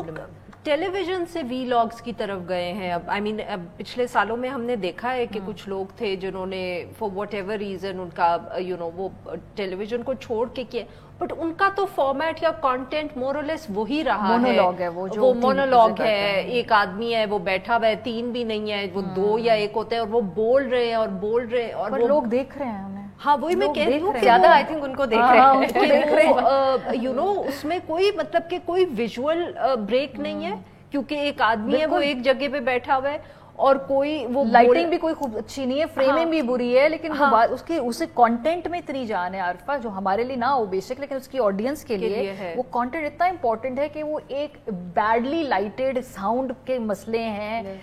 Problem ہے. ٹیلی vision سے وی logs کی طرف گئے ہیں اب. آئی مین پچھلے سالوں میں ہم نے دیکھا ہے کہ کچھ لوگ تھے جنہوں نے فار واٹ ایور ریزن ان کا وہ ٹیلی ویژن کو چھوڑ کے کیا, بٹ ان کا تو فارمیٹ یا کانٹینٹ مور اور لیس وہی رہا ہے. وہ مونولوگ ہے, ایک آدمی ہے وہ بیٹھا ہوا ہے, 3 بھی نہیں ہے, وہ 2 یا 1 ہوتا ہے اور وہ بول رہے ہیں اور وہ لوگ دیکھ رہے ہیں انہیں. ہاں وہی میں کہہ رہی ہوں کہ زیادہ آئی تھنک ان کو دیکھ رہے ہیں. اس میں کوئی مطلب کہ کوئی ویژول بریک نہیں ہے کیونکہ ایک آدمی ہے وہ ایک جگہ پہ بیٹھا ہوا ہے اور کوئی وہ لائٹنگ بھی کوئی خوب اچھی نہیں ہے, فریمنگ بھی بری ہے, لیکن اس کی اسے کانٹینٹ میں اتنی جان ہے عارفہ جو ہمارے لیے نہ ہو بیشک, لیکن اس کی آڈینس کے لیے وہ کانٹینٹ اتنا امپورٹنٹ ہے کہ وہ ایک بیڈلی لائٹڈ ساؤنڈ کے مسئلے ہیں,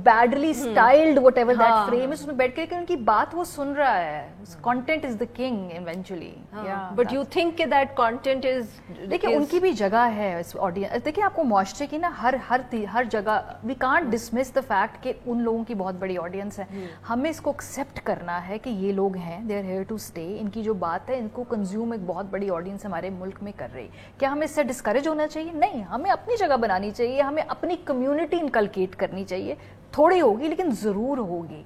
badly styled whatever that frame اس میں بیٹھ کے, لیکن ان کی بات وہ سن رہا ہے. Content is the king eventually. But you think کہ دیٹ کنٹینٹ از, دیکھیں ان کی بھی جگہ ہے اس آڈینس. دیکھیں آپ کو معاشرے کی نا ہر جگہ we can't dismiss the fact کہ ان لوگوں کی بہت بڑی آڈینس ہے. ہمیں اس کو ایکسیپٹ کرنا ہے کہ یہ لوگ ہیں, they are here to stay. ان کی جو بات ہے ان کو کنزیوم ایک بہت بڑی آڈینس ہمارے ملک میں کر رہی. کیا ہمیں اس سے ڈسکریج ہونا چاہیے؟ نہیں, ہمیں اپنی جگہ بنانی چاہیے, ہمیں اپنی کمیونٹی انکلکیٹ کرنی چاہیے. تھوڑی ہوگی لیکن ضرور ہوگی.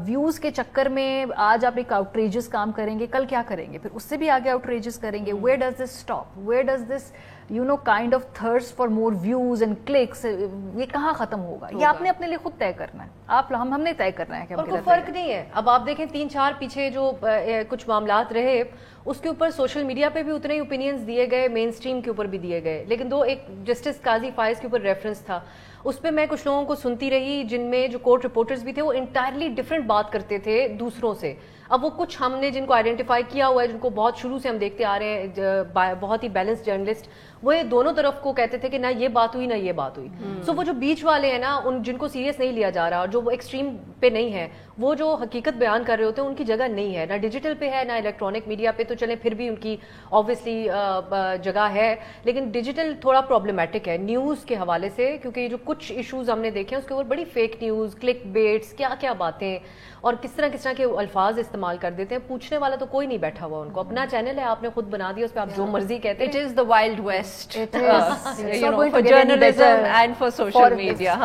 ویوز کے چکر میں آج آپ ایک آؤٹریجس کام کریں گے, کل کیا کریں گے, پھر اس سے بھی آگے آؤٹریجس کریں گے. Where does this stop? Where does this kind of thirst for more views and clicks, یہ کہاں ختم ہوگا؟ یہ آپ نے اپنے لیے خود طے کرنا ہے. ہم نے طے کرنا ہے کہ کوئی فرق نہیں ہے. اب آپ دیکھیں 3-4 پیچھے جو کچھ معاملات رہے اس کے اوپر سوشل میڈیا پہ بھی اتنے ہی اوپینینز دیے گئے, مین اسٹریم کے اوپر بھی دیے گئے, لیکن ایک جسٹس قاضی فائز کے اوپر ریفرنس تھا, اس پہ میں کچھ لوگوں کو سنتی رہی جن میں جو کورٹ رپورٹرز بھی تھے وہ انٹائرلی ڈفرینٹ بات کرتے تھے دوسروں سے. اب وہ کچھ ہم نے جن کو آئیڈینٹیفائی کیا ہوا ہے, جن کو بہت شروع سے ہم دیکھتے آ رہے ہیں, بہت ہی بیلنس جرنلسٹ, وہ دونوں طرف کو کہتے تھے کہ نہ یہ بات ہوئی نہ یہ بات ہوئی. سو وہ جو بیچ والے ہیں نا, ان جن کو سیریس نہیں لیا جا رہا اور جو وہ ایکسٹریم پہ نہیں ہے, وہ جو حقیقت بیان کر رہے ہوتے ہیں ان کی جگہ نہیں ہے, نہ ڈیجیٹل پہ ہے نہ الیکٹرانک میڈیا پہ. تو چلیں پھر بھی ان کی آبویسلی جگہ ہے, لیکن ڈیجیٹل تھوڑا پرابلمٹک ہے نیوز کے حوالے سے, کیونکہ یہ جو کچھ ایشوز ہم نے دیکھے ہیں اس کے اوپر بڑی فیک نیوز, کلک بیٹس, کیا باتیں اور کس طرح کے الفاظ استعمال کر دیتے ہیں. پوچھنے والا تو کوئی نہیں بیٹھا ہوا, ان کو اپنا چینل ہے, آپ نے خود بنا دیا, اس پہ آپ جو مرضی کہتے ہیں. It is the Wild West for journalism and for social media.